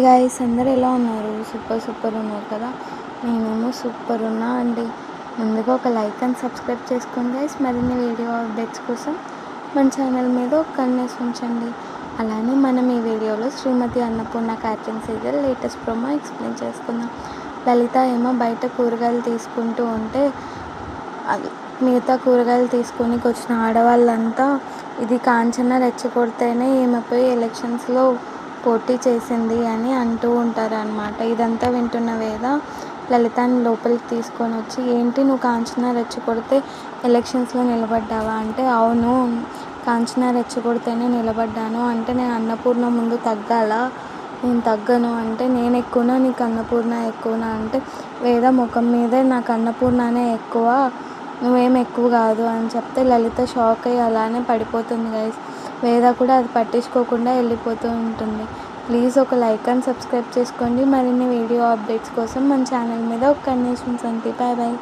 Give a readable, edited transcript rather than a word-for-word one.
Guys అందరూ ఎలా ఉన్నారు? సూపర్ ఉన్నారు కదా. నేనేమో సూపర్ ఉన్నా అండి. ముందుగా ఒక లైక్ అండ్ సబ్స్క్రైబ్ చేసుకోండి గైస్. మరిన్ని వీడియో అప్డేట్స్ కోసం మన ఛానల్ మీద ఒక కన్నేసి ఉంచండి. అలానే మనం ఈ వీడియోలో Srimathi Annapurna catering serial latest promo explain చేసుకుందాం. లలిత ఏమో బయట కూరగాయలు తీసుకుంటూ ఉంటే మిగతా కూరగాయలు తీసుకొని వచ్చిన ఆడవాళ్ళంతా ఇది కాంచన రెచ్చగొడితేనే ఈమెపై ఎలక్షన్స్లో పోటీ చేసింది అని అంటూ ఉంటారనమాట. ఇదంతా వింటున్న వేద లలితని లోపలికి తీసుకొని వచ్చి, ఏంటి నువ్వు కాంచన రెచ్చగొడితే ఎలక్షన్స్లో నిలబడ్డావా అంటే, అవును కాంచన రెచ్చగొడితేనే నిలబడ్డాను. అంటే నేను అన్నపూర్ణ ముందు తగ్గాలా? నేను తగ్గను. అంటే నేను ఎక్కువనా నీకు అన్నపూర్ణ ఎక్కువనా అంటే, వేద ముఖం మీదే నాకు అన్నపూర్ణనే ఎక్కువ, నువ్వేం ఎక్కువ కాదు అని చెప్తే లలిత షాక్ అయ్యి అలానే పడిపోతుంది గైస్. వేద కూడా అది పట్టించుకోకుండా వెళ్ళిపోతూ ఉంటుంది. ప్లీజ్ ఒక లైక్ అండ్ సబ్స్క్రైబ్ చేసుకోండి. మరిన్ని వీడియో అప్డేట్స్ కోసం మన ఛానల్ మీద ఒక కన్నేసి ఉంచండి. Bye bye.